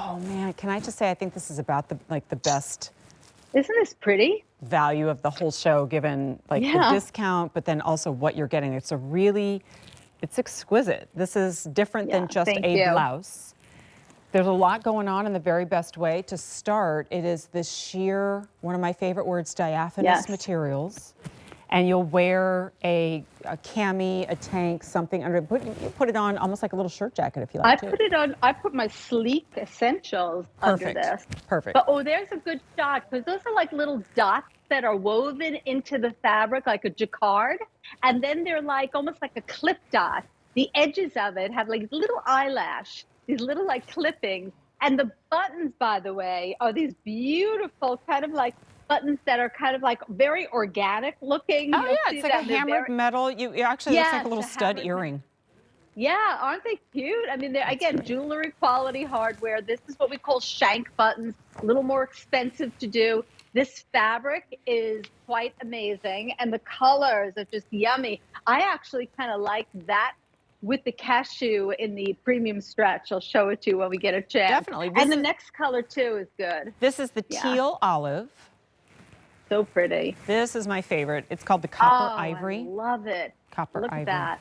Oh man, can I just say I think this is about the best Isn't this pretty? value of the whole show, given like the Yeah. discount, but then also what you're getting. It's exquisite. This is different Yeah, than just thank a you. blouse. There's a lot going on in the very best way. To start, it is this sheer, one of my favorite words, diaphanous Yes. materials. And you'll wear a cami, a tank, something under it. You put it on almost like a little shirt jacket if you like to. I put my sleek essentials under Perfect. this. Perfect. But oh, there's a good shot because those are like little dots that are woven into the fabric like a jacquard. And then they're like almost like a clip dot. The edges of it have like little eyelash, these little like clippings. And the buttons, by the way, are these beautiful kind of like buttons that are kind of like very organic looking. Oh You'll yeah, see it's like a that they're hammered metal. It actually looks like a little Yes, a stud hammered earring. Yeah, aren't they cute? I mean, they're again great. jewelry quality hardware. This is what we call shank buttons, a little more expensive to do. This fabric is quite amazing, and the colors are just yummy. I actually kind of like that with the cashew in the premium stretch. I'll show it to you when we get a chance. Definitely. And the next color too is good. This is the Yeah. teal olive. So pretty. This is my favorite. It's called the copper Oh, ivory. I love it. Copper Look ivory. at that.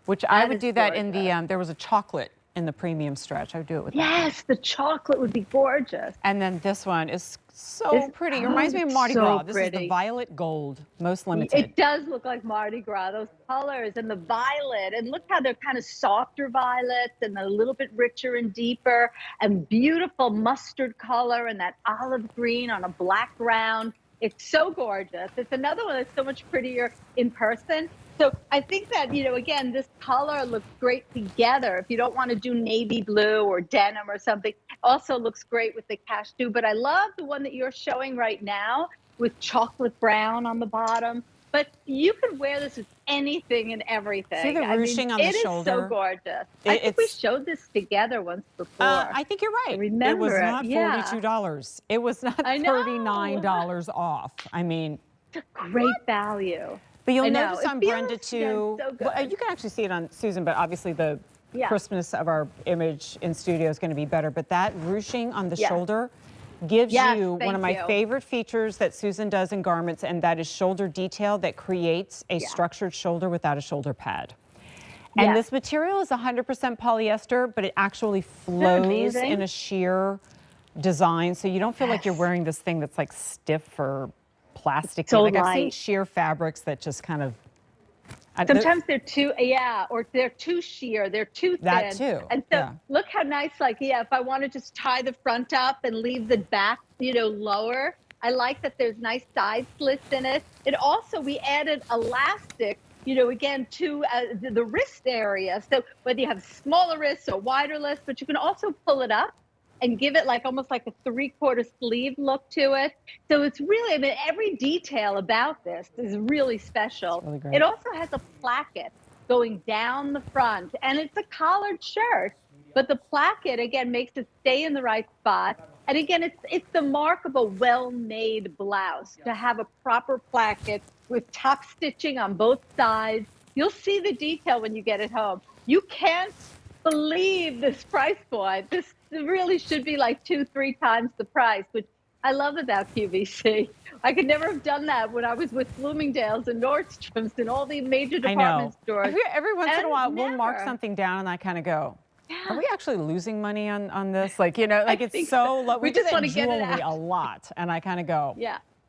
Which I That would is do that in gorgeous. the, there was a chocolate in the premium stretch. I would do it with that. Yes, the chocolate would be gorgeous. And then this one is so pretty. It reminds me of it's Mardi so Gras. This is the pretty. violet gold, most limited. It does look like Mardi Gras, those colors and the violet. And look how they're kind of softer violets and a little bit richer and deeper and beautiful mustard color and that olive green on a black ground. It's so gorgeous. It's another one that's so much prettier in person. So I think that, you know, again, this color looks great together. If you don't want to do navy blue or denim or something, also looks great with the cashew. But I love the one that you're showing right now with chocolate brown on the bottom. But you can wear this with anything and everything. See the ruching on the shoulder? It is so gorgeous. I think we showed this together once before. I think you're right. Remember it was not yeah. $42. It was not $39 off. I mean, it's a great value. But you'll notice on Brenda too, so well, you can actually see it on Susan, but obviously the crispness of our image in studio is going to be better. But that ruching on the shoulder gives you one of my favorite features that Susan does in garments, and that is shoulder detail that creates a structured shoulder without a shoulder pad. And this material is 100% polyester, but it actually flows in a sheer design. So you don't feel like you're wearing this thing that's like stiff or plastic. So like light. I've seen sheer fabrics that just kind of. Sometimes they're too, or they're too sheer, they're too thin. That too. And so look how nice, like, if I want to just tie the front up and leave the back, you know, lower. I like that there's nice side slits in it. It also, we added elastic, you know, again, to the wrist area. So whether you have smaller wrists or wider wrists, but you can also pull it up and give it like almost like a 3/4 sleeve look to it. So it's really, I mean, every detail about this is really special. Really great. It also has a placket going down the front, and it's a collared shirt, but the placket again makes it stay in the right spot. And again, it's the mark of a well-made blouse to have a proper placket with top stitching on both sides. You'll see the detail when you get it home. You can't believe this price point. This really should be like 2-3 times the price, which I love about QVC. I could never have done that when I was with Bloomingdale's and Nordstrom's and all the major department stores. Every once in a while, we'll mark something down and I kind of go, are we actually losing money on this? Like, you know, like it's so low. We just want to get it jewelry out a lot. And I kind of go,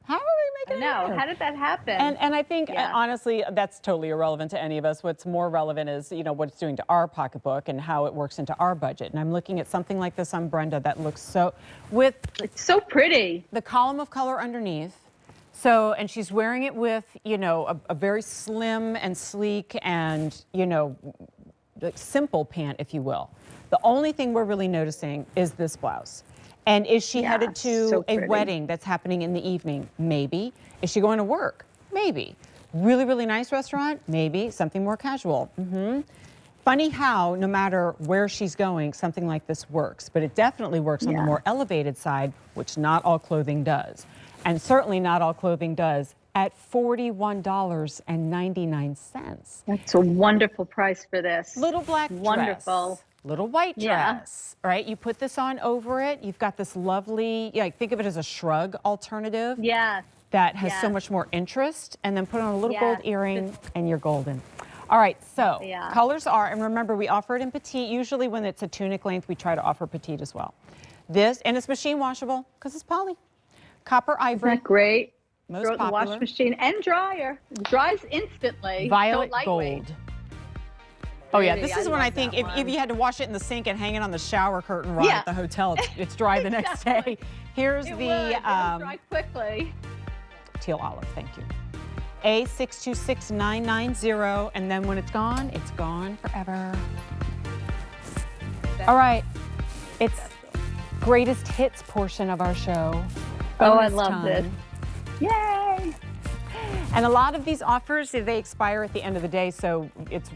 how are we making it? No, how did that happen? And I think, honestly, that's totally irrelevant to any of us. What's more relevant is, you know, what it's doing to our pocketbook and how it works into our budget. And I'm looking at something like this on Brenda that looks so, it's so pretty. The column of color underneath. So, and she's wearing it with, you know, a very slim and sleek and, you know, like simple pant, if you will. The only thing we're really noticing is this blouse. And is she headed to a wedding that's happening in the evening? Maybe. Is she going to work? Maybe. Really, really nice restaurant? Maybe. Something more casual? Funny how, no matter where she's going, something like this works. But it definitely works on the more elevated side, which not all clothing does. And certainly not all clothing does at $41.99. That's a wonderful price for this. Little black dress. Wonderful. little white Yeah. dress, right? You put this on over it. You've got this lovely, think of it as a shrug alternative Yes. that has so Yes. much more interest, and then put on a little gold Yes. earring and you're golden. All right, so Yeah. colors are, and remember we offer it in petite. Usually when it's a tunic length, we try to offer petite as well. This, and it's machine washable because it's poly. Copper Isn't ivory, that great? most Throw it in the popular. wash machine and dryer. It dries instantly. Violet So lightweight. gold. Oh yeah, Pretty. this is when love I think that if one. you had to wash it in the sink and hang it on the shower curtain rod Yeah. at the hotel, it's dry the next Exactly. day. Here's It the would. It would dry quickly. teal olive, thank you. A626990, and then when it's gone forever. All right, it's greatest hits portion of our show. Oh, I Bonus love this. time. Yay! And a lot of these offers, they expire at the end of the day, so it's